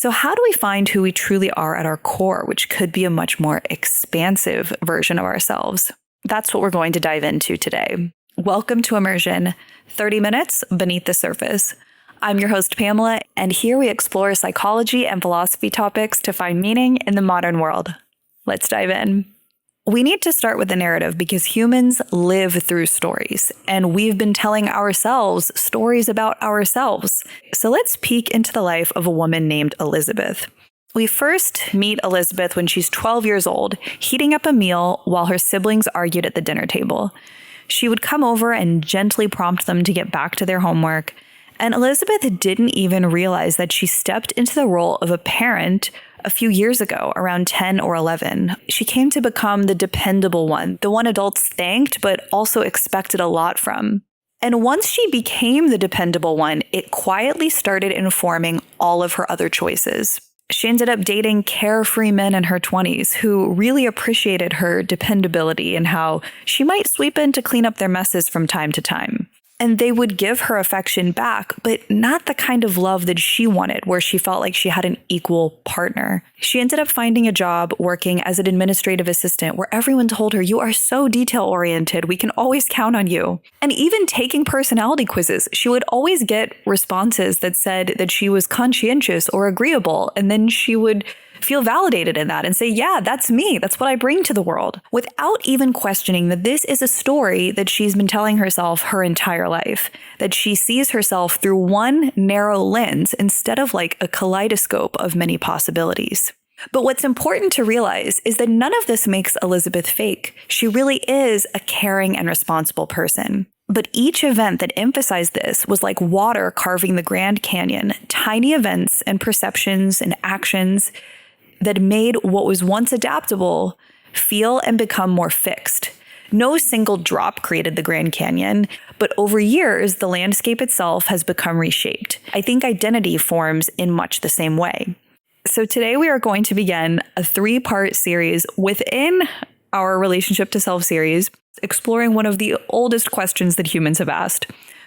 So how do we find who we truly are at our core, which could be a much more expansive version of ourselves? That's what we're going to dive into today. Welcome to Immersion, 30 minutes beneath the surface. I'm your host, Pamela, and here we explore psychology and philosophy topics to find meaning in the modern world. Let's dive in. We need to start with the narrative because humans live through stories, and we've been telling ourselves stories about ourselves. So let's peek into the life of a woman named Elizabeth. We first meet Elizabeth when she's 12 years old, heating up a meal while her siblings argued at the dinner table. She would come over and gently prompt them to get back to their homework. And Elizabeth didn't even realize that she stepped into the role of a parent a few years ago, around 10 or 11. She came to become the dependable one, the one adults thanked but also expected a lot from. And once she became the dependable one, it quietly started informing all of her other choices. She ended up dating carefree men in her 20s who really appreciated her dependability and how she might sweep in to clean up their messes from time to time. And they would give her affection back, but not the kind of love that she wanted, where she felt like she had an equal partner. She ended up finding a job working as an administrative assistant where everyone told her, "You are so detail-oriented, we can always count on you." And even taking personality quizzes, she would always get responses that said that she was conscientious or agreeable, and then she would feel validated in that and say, yeah, that's me. That's what I bring to the world, without even questioning that this is a story that she's been telling herself her entire life, that she sees herself through one narrow lens instead of like a kaleidoscope of many possibilities. But what's important to realize is that none of this makes Elizabeth fake. She really is a caring and responsible person. But each event that emphasized this was like water carving the Grand Canyon, tiny events and perceptions and actions that made what was once adaptable feel and become more fixed. No single drop created the Grand Canyon, but over years, the landscape itself has become reshaped. I think identity forms in much the same way. So today we are going to begin a 3-part series within our Relationship to Self series, exploring one of the oldest questions that humans have asked: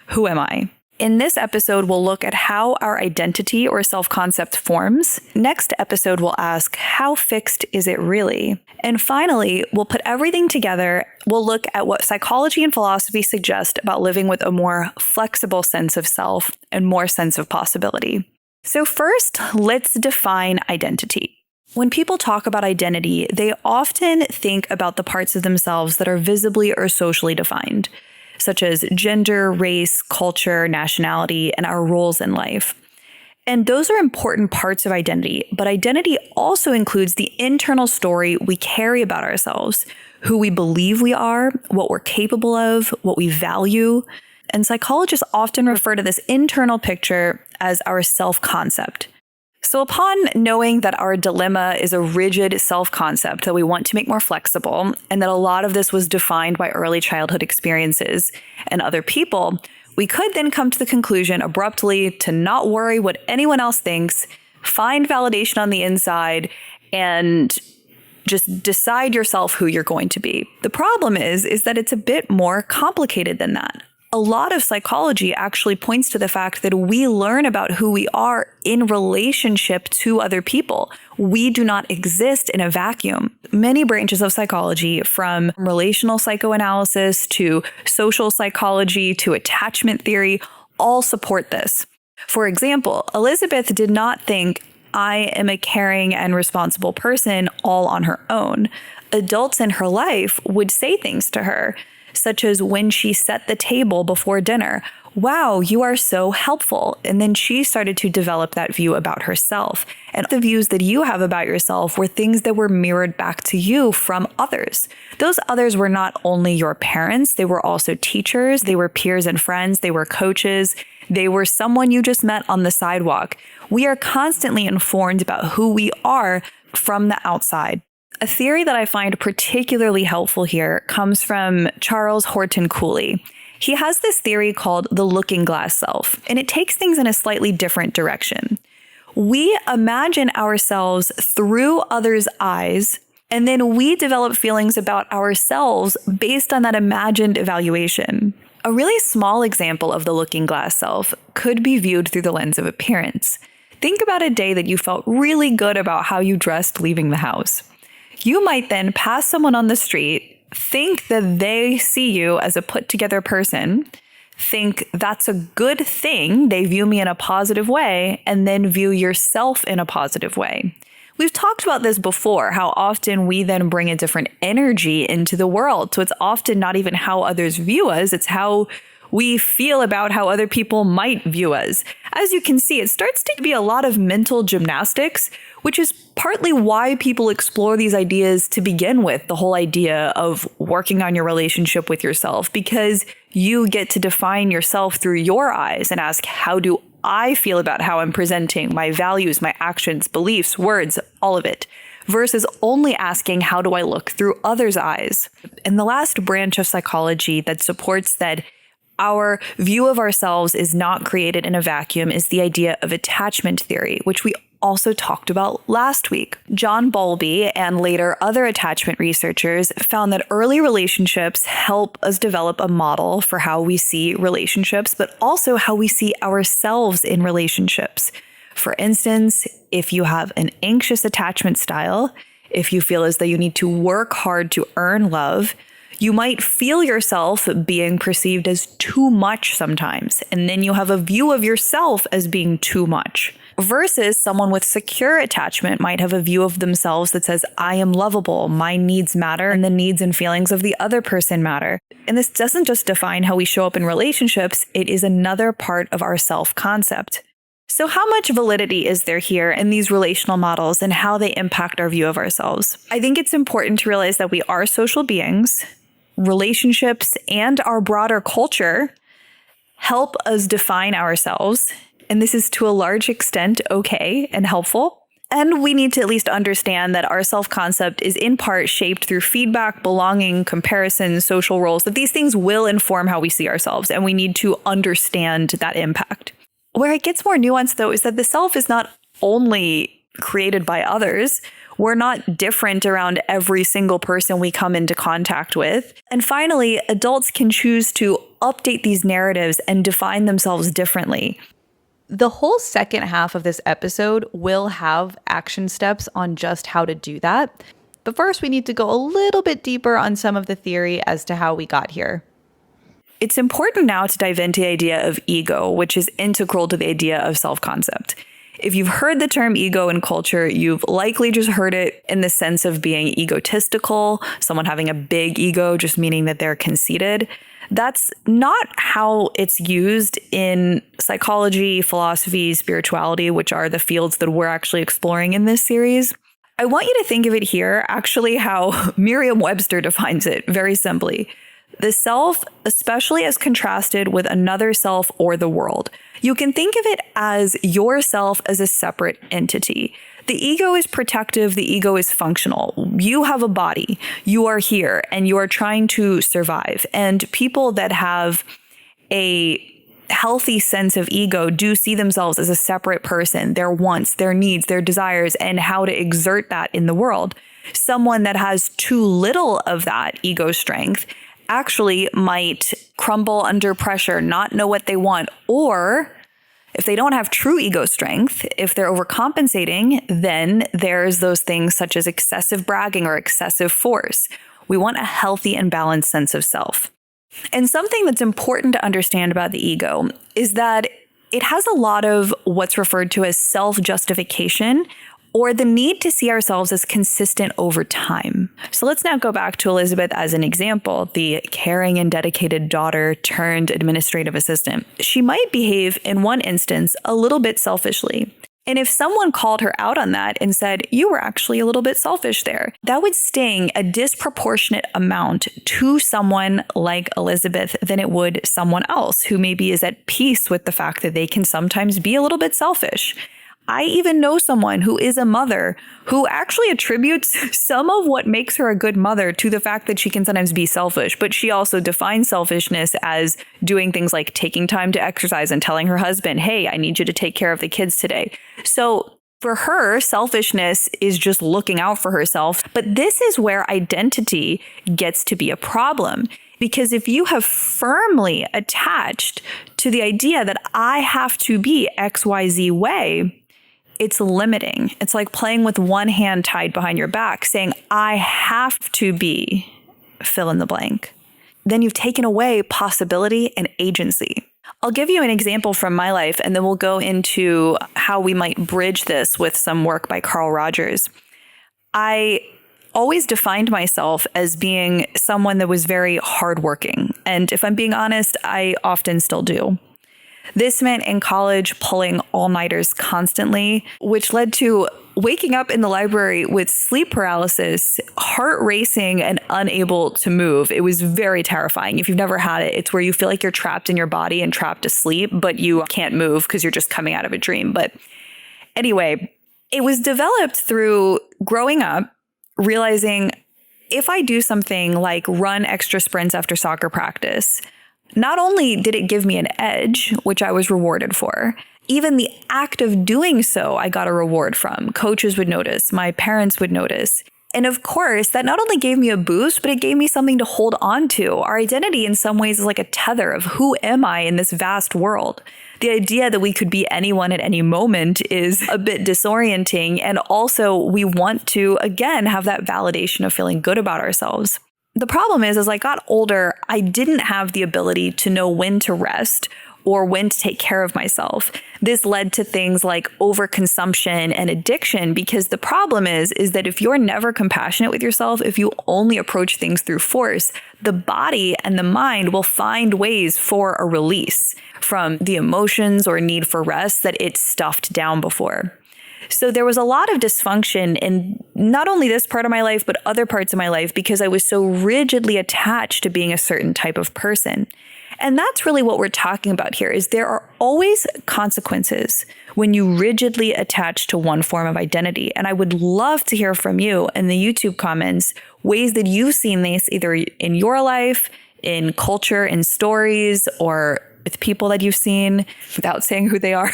who am I? In this episode, we'll look at how our identity or self-concept forms. Next episode, we'll ask, how fixed is it really? And finally, we'll put everything together. We'll look at what psychology and philosophy suggest about living with a more flexible sense of self and more sense of possibility. So first, let's define identity. When people talk about identity, they often think about the parts of themselves that are visibly or socially defined, such as gender, race, culture, nationality, and our roles in life. And those are important parts of identity, but identity also includes the internal story we carry about ourselves, who we believe we are, what we're capable of, what we value. And psychologists often refer to this internal picture as our self-concept. So upon knowing that our dilemma is a rigid self-concept that we want to make more flexible, and that a lot of this was defined by early childhood experiences and other people, we could then come to the conclusion abruptly to not worry what anyone else thinks, find validation on the inside, and just decide yourself who you're going to be. The problem is that it's a bit more complicated than that. A lot of psychology actually points to the fact that we learn about who we are in relationship to other people. We do not exist in a vacuum. Many branches of psychology, from relational psychoanalysis to social psychology to attachment theory, all support this. For example, Elizabeth did not think, I am a caring and responsible person all on her own. Adults in her life would say things to her, such as when she set the table before dinner, "Wow, you are so helpful." And then she started to develop that view about herself. And the views that you have about yourself were things that were mirrored back to you from others. Those others were not only your parents, they were also teachers, they were peers and friends, they were coaches, they were someone you just met on the sidewalk. We are constantly informed about who we are from the outside. A theory that I find particularly helpful here comes from Charles Horton Cooley. He has this theory called the looking glass self, and it takes things in a slightly different direction. We imagine ourselves through others' eyes, and then we develop feelings about ourselves based on that imagined evaluation. A really small example of the looking glass self could be viewed through the lens of appearance. Think about a day that you felt really good about how you dressed leaving the house. You might then pass someone on the street, think that they see you as a put-together person, think that's a good thing, they view me in a positive way, and then view yourself in a positive way. We've talked about this before, how often we then bring a different energy into the world. So it's often not even how others view us, it's how we feel about how other people might view us. As you can see, it starts to be a lot of mental gymnastics, which is partly why people explore these ideas to begin with, the whole idea of working on your relationship with yourself, because you get to define yourself through your eyes and ask, how do I feel about how I'm presenting my values, my actions, beliefs, words, all of it, versus only asking, how do I look through others' eyes? And the last branch of psychology that supports that our view of ourselves is not created in a vacuum is the idea of attachment theory, which we also talked about last week. John Bowlby and later other attachment researchers found that early relationships help us develop a model for how we see relationships, but also how we see ourselves in relationships. For instance, if you have an anxious attachment style, if you feel as though you need to work hard to earn love, you might feel yourself being perceived as too much sometimes, and then you have a view of yourself as being too much. Versus someone with secure attachment might have a view of themselves that says, I am lovable, my needs matter, and the needs and feelings of the other person matter. And this doesn't just define how we show up in relationships, it is another part of our self-concept. So how much validity is there here in these relational models and how they impact our view of ourselves? I think it's important to realize that we are social beings. Relationships and our broader culture help us define ourselves. And this is to a large extent okay and helpful. And we need to at least understand that our self-concept is in part shaped through feedback, belonging, comparison, social roles, that these things will inform how we see ourselves. And we need to understand that impact. Where it gets more nuanced, though, is that the self is not only created by others. We're not different around every single person we come into contact with. And finally, adults can choose to update these narratives and define themselves differently. The whole second half of this episode will have action steps on just how to do that. But first, we need to go a little bit deeper on some of the theory as to how we got here. It's important now to dive into the idea of ego, which is integral to the idea of self-concept. If you've heard the term ego in culture, you've likely just heard it in the sense of being egotistical, someone having a big ego, just meaning that they're conceited. That's not how it's used in psychology, philosophy, spirituality, which are the fields that we're actually exploring in this series. I want you to think of it here, actually, how Merriam-Webster defines it very simply. The self, especially as contrasted with another self or the world. You can think of it as yourself as a separate entity. The ego is protective, the ego is functional. You have a body, you are here, and you are trying to survive. And people that have a healthy sense of ego do see themselves as a separate person, their wants, their needs, their desires, and how to exert that in the world. Someone that has too little of that ego strength actually might crumble under pressure, not know what they want, or if they don't have true ego strength, if they're overcompensating, then there's those things such as excessive bragging or excessive force. We want a healthy and balanced sense of self. And something that's important to understand about the ego is that it has a lot of what's referred to as self-justification, or the need to see ourselves as consistent over time. So let's now go back to Elizabeth as an example, the caring and dedicated daughter turned administrative assistant. She might behave in one instance a little bit selfishly. And if someone called her out on that and said, you were actually a little bit selfish there, that would sting a disproportionate amount to someone like Elizabeth than it would someone else who maybe is at peace with the fact that they can sometimes be a little bit selfish. I even know someone who is a mother who actually attributes some of what makes her a good mother to the fact that she can sometimes be selfish, but she also defines selfishness as doing things like taking time to exercise and telling her husband, hey, I need you to take care of the kids today. So for her, selfishness is just looking out for herself. But this is where identity gets to be a problem. Because if you have firmly attached to the idea that I have to be XYZ way, it's limiting. It's like playing with one hand tied behind your back, saying, I have to be fill in the blank. Then you've taken away possibility and agency. I'll give you an example from my life, and then we'll go into how we might bridge this with some work by Carl Rogers. I always defined myself as being someone that was very hardworking. And if I'm being honest, I often still do. This meant in college pulling all-nighters constantly, which led to waking up in the library with sleep paralysis, heart racing, and unable to move. It was very terrifying. If you've never had it, it's where you feel like you're trapped in your body and trapped asleep, but you can't move because you're just coming out of a dream. But anyway, it was developed through growing up, realizing if I do something like run extra sprints after soccer practice, not only did it give me an edge, which I was rewarded for, even the act of doing so, I got a reward from. Coaches would notice, my parents would notice. And of course, that not only gave me a boost, but it gave me something to hold on to. Our identity in some ways is like a tether of who am I in this vast world. The idea that we could be anyone at any moment is a bit disorienting. And also we want to, again, have that validation of feeling good about ourselves. The problem is, as I got older, I didn't have the ability to know when to rest or when to take care of myself. This led to things like overconsumption and addiction, because the problem is that if you're never compassionate with yourself, if you only approach things through force, the body and the mind will find ways for a release from the emotions or need for rest that it's stuffed down before. So there was a lot of dysfunction in not only this part of my life, but other parts of my life, because I was so rigidly attached to being a certain type of person. And that's really what we're talking about here, is there are always consequences when you rigidly attach to one form of identity. And I would love to hear from you in the YouTube comments, ways that you've seen this either in your life, in culture, in stories, or with people that you've seen without saying who they are.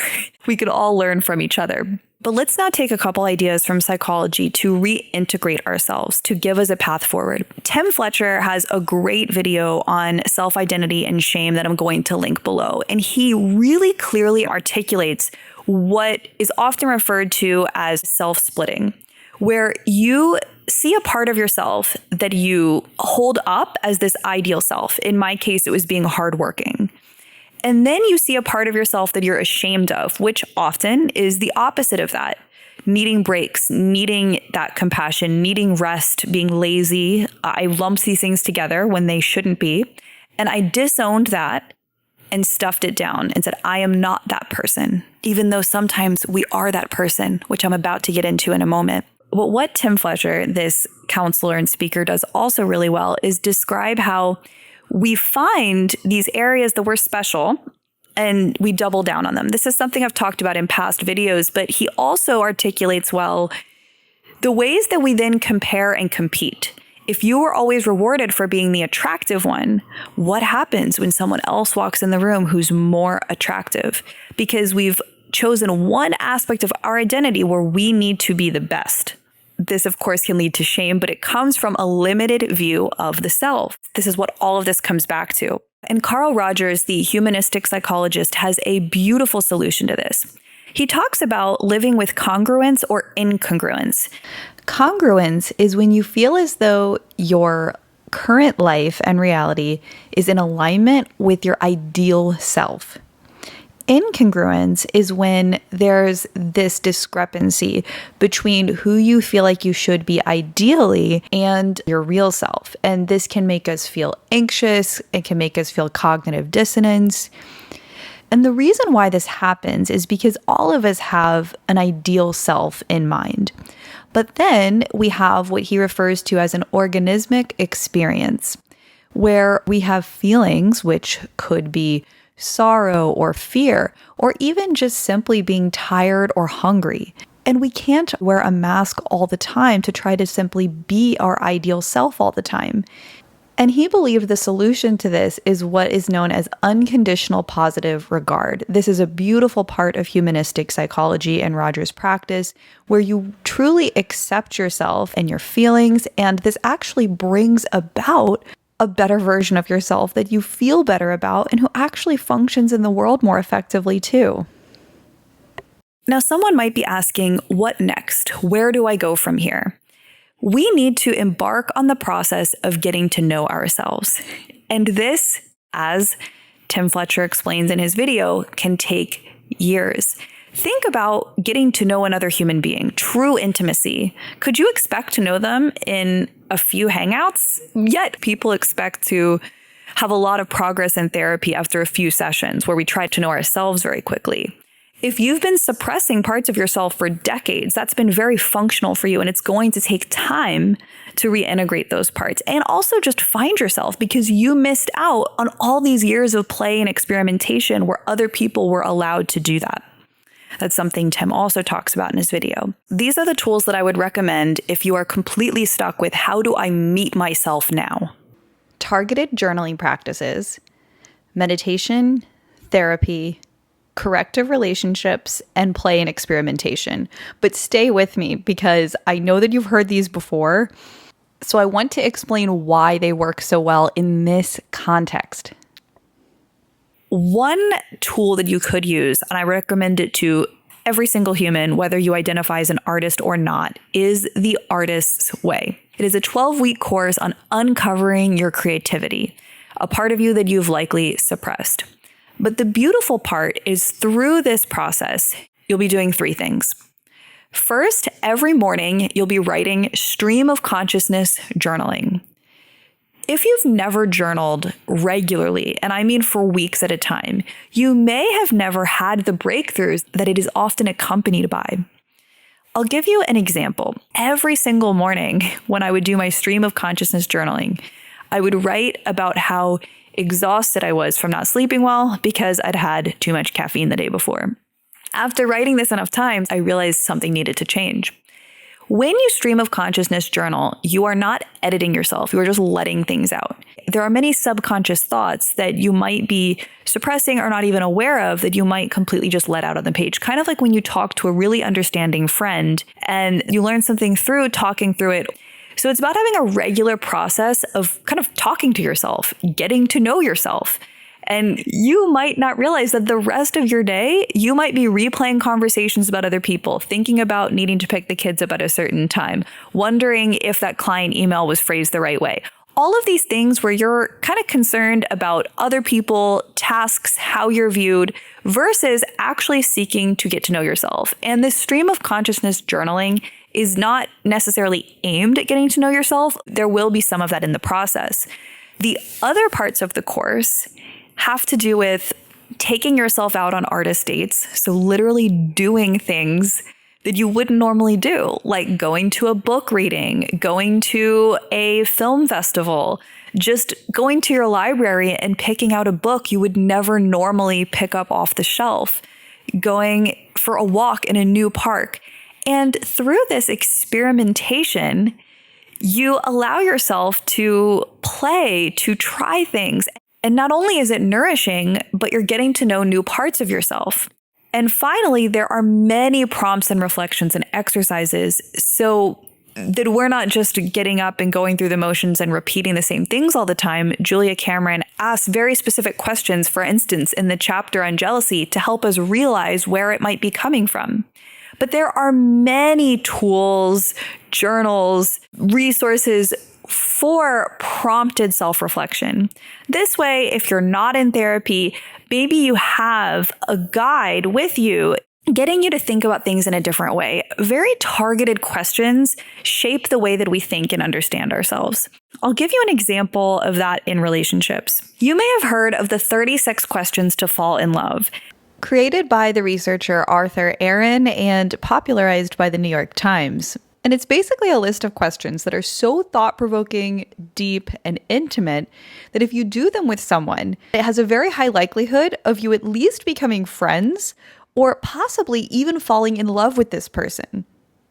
We could all learn from each other. But let's now take a couple ideas from psychology to reintegrate ourselves, to give us a path forward. Tim Fletcher has a great video on self-identity and shame that I'm going to link below. And he really clearly articulates what is often referred to as self-splitting, where you see a part of yourself that you hold up as this ideal self. In my case, it was being hardworking. And then you see a part of yourself that you're ashamed of, which often is the opposite of that. Needing breaks, needing that compassion, needing rest, being lazy. I lumped these things together when they shouldn't be. And I disowned that and stuffed it down and said, I am not that person, even though sometimes we are that person, which I'm about to get into in a moment. But what Tim Fletcher, this counselor and speaker, does also really well is describe how we find these areas that we're special and we double down on them. This is something I've talked about in past videos, but he also articulates well the ways that we then compare and compete. If you were always rewarded for being the attractive one, what happens when someone else walks in the room who's more attractive? Because we've chosen one aspect of our identity where we need to be the best. This, of course, can lead to shame, but it comes from a limited view of the self. This is what all of this comes back to. And Carl Rogers, the humanistic psychologist, has a beautiful solution to this. He talks about living with congruence or incongruence. Congruence is when you feel as though your current life and reality is in alignment with your ideal self. Incongruence is when there's this discrepancy between who you feel like you should be ideally and your real self. And this can make us feel anxious. It can make us feel cognitive dissonance. And the reason why this happens is because all of us have an ideal self in mind. But then we have what he refers to as an organismic experience, where we have feelings, which could be sorrow or fear, or even just simply being tired or hungry. And we can't wear a mask all the time to try to simply be our ideal self all the time. And he believed the solution to this is what is known as unconditional positive regard. This is a beautiful part of humanistic psychology and Rogers' practice, where you truly accept yourself and your feelings, and this actually brings about a better version of yourself that you feel better about and who actually functions in the world more effectively too. Now, someone might be asking, what next? Where do I go from here? We need to embark on the process of getting to know ourselves. And this, as Tim Fletcher explains in his video, can take years. Think about getting to know another human being, true intimacy. Could you expect to know them in a few hangouts? Yet people expect to have a lot of progress in therapy after a few sessions where we try to know ourselves very quickly. If you've been suppressing parts of yourself for decades, that's been very functional for you, and it's going to take time to reintegrate those parts. And also just find yourself, because you missed out on all these years of play and experimentation where other people were allowed to do that. That's something Tim also talks about in his video. These are the tools that I would recommend if you are completely stuck with, how do I meet myself now? Targeted journaling practices, meditation, therapy, corrective relationships, and play and experimentation. But stay with me, because I know that you've heard these before. So I want to explain why they work so well in this context. One tool that you could use, and I recommend it to every single human, whether you identify as an artist or not, is the Artist's Way. It is a 12-week course on uncovering your creativity, a part of you that you've likely suppressed. But the beautiful part is, through this process, you'll be doing 3 things. First, every morning, you'll be writing stream of consciousness journaling. If you've never journaled regularly, and I mean for weeks at a time, you may have never had the breakthroughs that it is often accompanied by. I'll give you an example. Every single morning when I would do my stream of consciousness journaling, I would write about how exhausted I was from not sleeping well because I'd had too much caffeine the day before. After writing this enough times, I realized something needed to change. When you stream of consciousness journal, you are not editing yourself. You are just letting things out. There are many subconscious thoughts that you might be suppressing or not even aware of that you might completely just let out on the page. Kind of like when you talk to a really understanding friend and you learn something through talking through it. So it's about having a regular process of kind of talking to yourself, getting to know yourself. And you might not realize that the rest of your day, you might be replaying conversations about other people, thinking about needing to pick the kids up at a certain time, wondering if that client email was phrased the right way. All of these things where you're kind of concerned about other people, tasks, how you're viewed, versus actually seeking to get to know yourself. And this stream of consciousness journaling is not necessarily aimed at getting to know yourself. There will be some of that in the process. The other parts of the course have to do with taking yourself out on artist dates. So literally doing things that you wouldn't normally do, like going to a book reading, going to a film festival, just going to your library and picking out a book you would never normally pick up off the shelf, going for a walk in a new park. And through this experimentation, you allow yourself to play, to try things. And not only is it nourishing, but you're getting to know new parts of yourself. And finally, there are many prompts and reflections and exercises so that we're not just getting up and going through the motions and repeating the same things all the time. Julia Cameron asks very specific questions, for instance, in the chapter on jealousy, to help us realize where it might be coming from. But there are many tools, journals, resources for prompted self-reflection. This way, if you're not in therapy, maybe you have a guide with you, getting you to think about things in a different way. Very targeted questions shape the way that we think and understand ourselves. I'll give you an example of that in relationships. You may have heard of the 36 questions to fall in love. Created by the researcher Arthur Aaron and popularized by the New York Times. And it's basically a list of questions that are so thought-provoking, deep, and intimate that if you do them with someone, it has a very high likelihood of you at least becoming friends or possibly even falling in love with this person.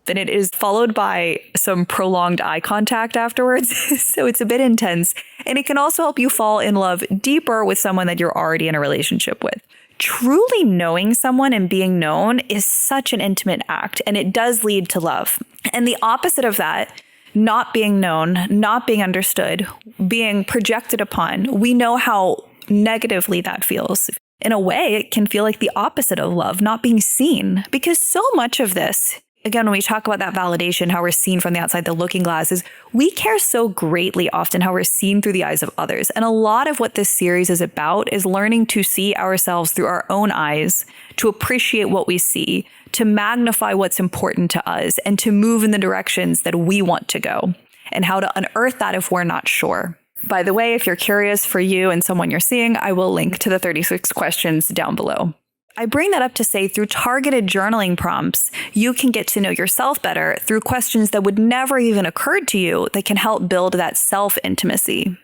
Then it is followed by some prolonged eye contact afterwards. So it's a bit intense. And it can also help you fall in love deeper with someone that you're already in a relationship with. Truly knowing someone and being known is such an intimate act, and it does lead to love. And the opposite of that, not being known, not being understood, being projected upon, we know how negatively that feels. In a way, it can feel like the opposite of love, not being seen, because so much of this, again, when we talk about that validation, how we're seen from the outside, the looking glass, is we care so greatly often how we're seen through the eyes of others. And a lot of what this series is about is learning to see ourselves through our own eyes, to appreciate what we see, to magnify what's important to us, and to move in the directions that we want to go, and how to unearth that if we're not sure. By the way, if you're curious for you and someone you're seeing, I will link to the 36 questions down below. I bring that up to say through targeted journaling prompts, you can get to know yourself better through questions that would never even occur to you that can help build that self-intimacy.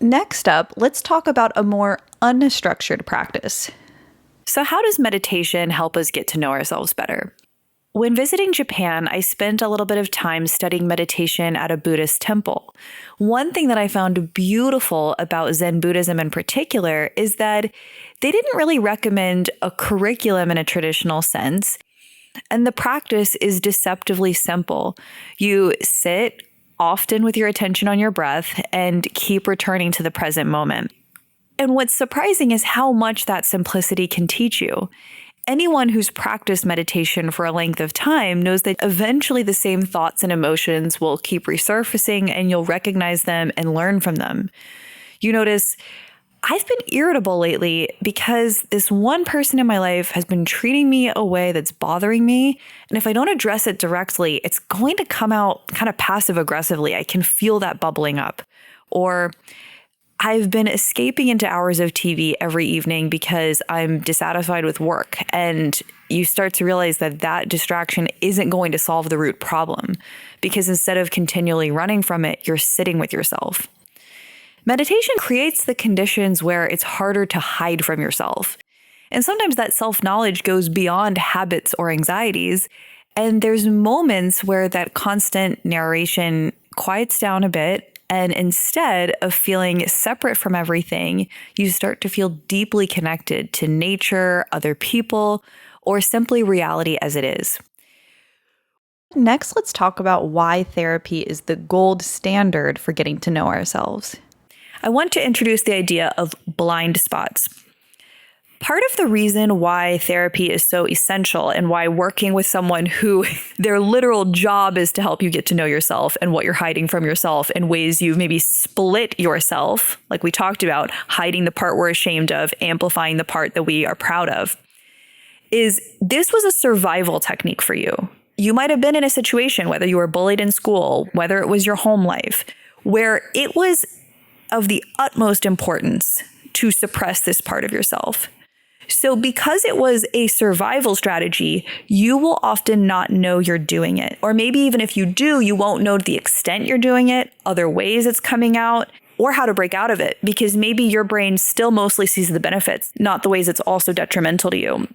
Next up, let's talk about a more unstructured practice. So how does meditation help us get to know ourselves better? When visiting Japan, I spent a little bit of time studying meditation at a Buddhist temple. One thing that I found beautiful about Zen Buddhism in particular is that they didn't really recommend a curriculum in a traditional sense, and the practice is deceptively simple. You sit often with your attention on your breath and keep returning to the present moment. And what's surprising is how much that simplicity can teach you. Anyone who's practiced meditation for a length of time knows that eventually the same thoughts and emotions will keep resurfacing and you'll recognize them and learn from them. You notice, I've been irritable lately because this one person in my life has been treating me a way that's bothering me. And if I don't address it directly, it's going to come out kind of passive aggressively. I can feel that bubbling up. Or I've been escaping into hours of TV every evening because I'm dissatisfied with work. And you start to realize that that distraction isn't going to solve the root problem, because instead of continually running from it, you're sitting with yourself. Meditation creates the conditions where it's harder to hide from yourself. And sometimes that self-knowledge goes beyond habits or anxieties. And there's moments where that constant narration quiets down a bit. And instead of feeling separate from everything, you start to feel deeply connected to nature, other people, or simply reality as it is. Next, let's talk about why therapy is the gold standard for getting to know ourselves. I want to introduce the idea of blind spots. Part of the reason why therapy is so essential and why working with someone who their literal job is to help you get to know yourself and what you're hiding from yourself in ways you've maybe split yourself, like we talked about, hiding the part we're ashamed of, amplifying the part that we are proud of, is this was a survival technique for you. You might have been in a situation, whether you were bullied in school, whether it was your home life, where it was of the utmost importance to suppress this part of yourself. So because it was a survival strategy, you will often not know you're doing it. Or maybe even if you do, you won't know the extent you're doing it, other ways it's coming out, or how to break out of it, because maybe your brain still mostly sees the benefits, not the ways it's also detrimental to you.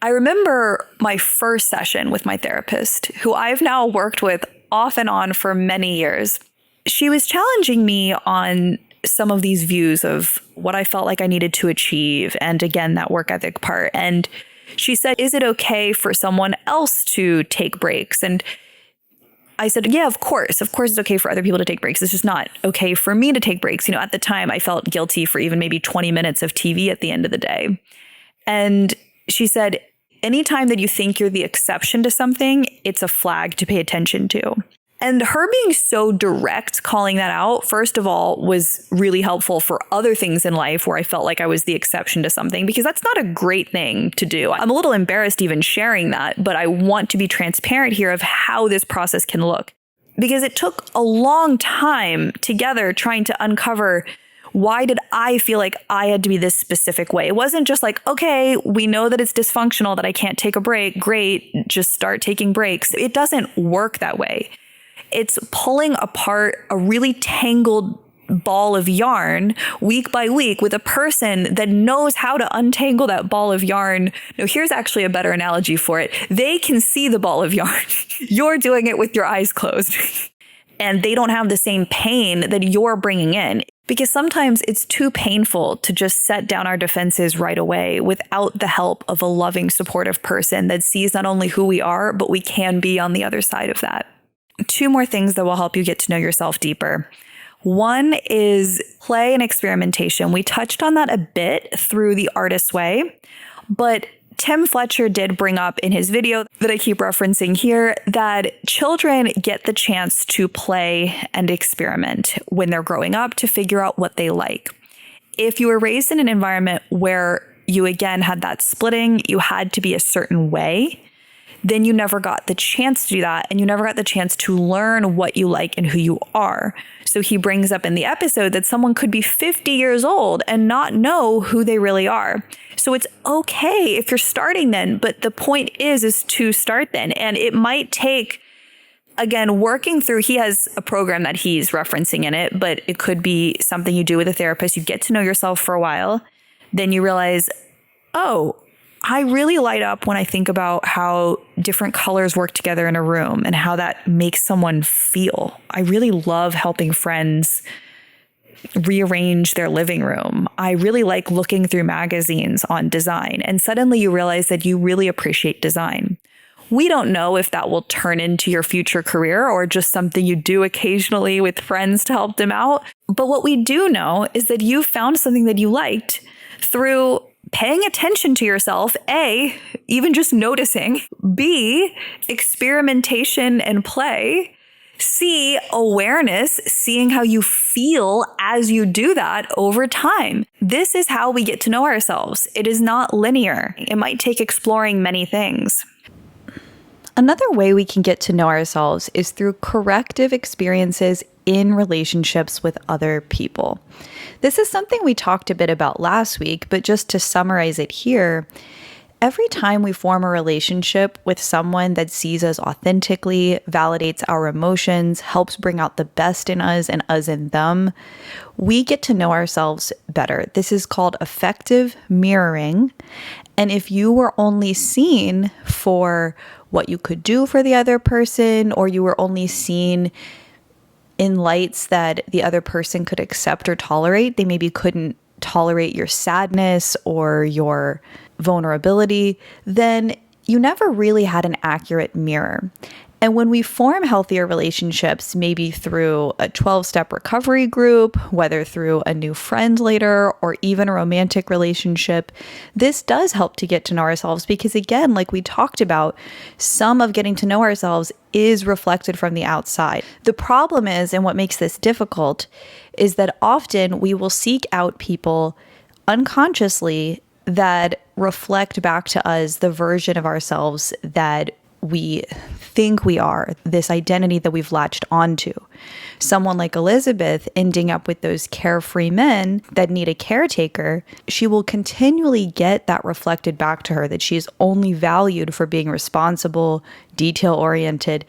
I remember my first session with my therapist, who I've now worked with off and on for many years. She was challenging me on some of these views of what I felt like I needed to achieve. And again, that work ethic part. And she said, is it okay for someone else to take breaks? And I said, yeah, of course. Of course, it's okay for other people to take breaks. It's just not okay for me to take breaks. You know, at the time, I felt guilty for even maybe 20 minutes of TV at the end of the day. And she said, anytime that you think you're the exception to something, it's a flag to pay attention to. And her being so direct, calling that out, first of all, was really helpful for other things in life where I felt like I was the exception to something, because that's not a great thing to do. I'm a little embarrassed even sharing that, but I want to be transparent here of how this process can look, because it took a long time together trying to uncover, why did I feel like I had to be this specific way? It wasn't just like, okay, we know that it's dysfunctional, that I can't take a break. Great, just start taking breaks. It doesn't work that way. It's pulling apart a really tangled ball of yarn week by week with a person that knows how to untangle that ball of yarn. No, here's actually a better analogy for it. They can see the ball of yarn. You're doing it with your eyes closed. And they don't have the same pain that you're bringing in. Because sometimes it's too painful to just set down our defenses right away without the help of a loving, supportive person that sees not only who we are, but we can be on the other side of that. 2 more things that will help you get to know yourself deeper. One is play and experimentation. We touched on that a bit through The Artist's Way, but Tim Fletcher did bring up in his video that I keep referencing here that children get the chance to play and experiment when they're growing up to figure out what they like. If you were raised in an environment where you again had that splitting, you had to be a certain way, then you never got the chance to do that, and you never got the chance to learn what you like and who you are. So he brings up in the episode that someone could be 50 years old and not know who they really are. So it's okay if you're starting then, but the point is to start then. And it might take, again, working through, he has a program that he's referencing in it, but it could be something you do with a therapist. You get to know yourself for a while. Then you realize, oh, I really light up when I think about how different colors work together in a room and how that makes someone feel. I really love helping friends rearrange their living room. I really like looking through magazines on design. And suddenly you realize that you really appreciate design. We don't know if that will turn into your future career or just something you do occasionally with friends to help them out. But what we do know is that you found something that you liked through paying attention to yourself, A, even just noticing, B, experimentation and play, C, awareness, seeing how you feel as you do that over time. This is how we get to know ourselves. It is not linear. It might take exploring many things. Another way we can get to know ourselves is through corrective experiences in relationships with other people. This is something we talked a bit about last week, but just to summarize it here, every time we form a relationship with someone that sees us authentically, validates our emotions, helps bring out the best in us and us in them, we get to know ourselves better. This is called effective mirroring. And if you were only seen for what you could do for the other person, or you were only seen in lights that the other person could accept or tolerate, they maybe couldn't tolerate your sadness or your vulnerability, then you never really had an accurate mirror. And when we form healthier relationships, maybe through a 12-step recovery group, whether through a new friend later, or even a romantic relationship, this does help to get to know ourselves because, again, like we talked about, some of getting to know ourselves is reflected from the outside. The problem is, and what makes this difficult, is that often we will seek out people unconsciously that reflect back to us the version of ourselves that we think we are, this identity that we've latched onto. Someone like Elizabeth ending up with those carefree men that need a caretaker, she will continually get that reflected back to her, that she is only valued for being responsible, detail-oriented,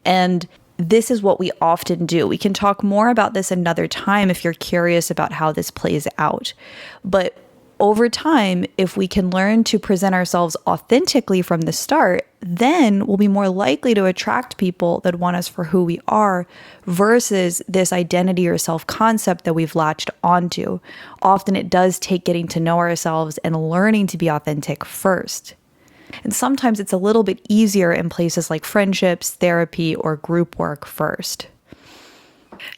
and this is what we often do. We can talk more about this another time if you're curious about how this plays out. But over time, if we can learn to present ourselves authentically from the start, then we'll be more likely to attract people that want us for who we are versus this identity or self-concept that we've latched onto. Often it does take getting to know ourselves and learning to be authentic first. And sometimes it's a little bit easier in places like friendships, therapy, or group work first.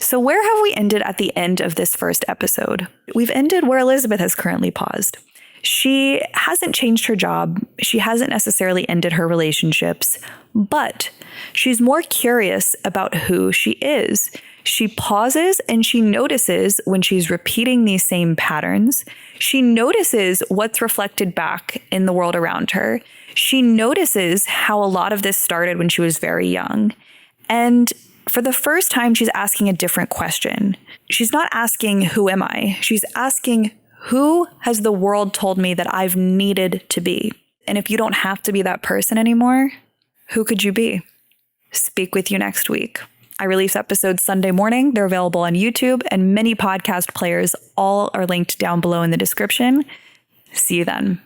So where have we ended at the end of this first episode? We've ended where Elizabeth has currently paused. She hasn't changed her job. She hasn't necessarily ended her relationships, but she's more curious about who she is. She pauses and she notices when she's repeating these same patterns. She notices what's reflected back in the world around her. She notices how a lot of this started when she was very young. And for the first time, she's asking a different question. She's not asking, who am I? She's asking, who has the world told me that I've needed to be? And if you don't have to be that person anymore, who could you be? Speak with you next week. I release episodes Sunday morning. They're available on YouTube and many podcast players. All are linked down below in the description. See you then.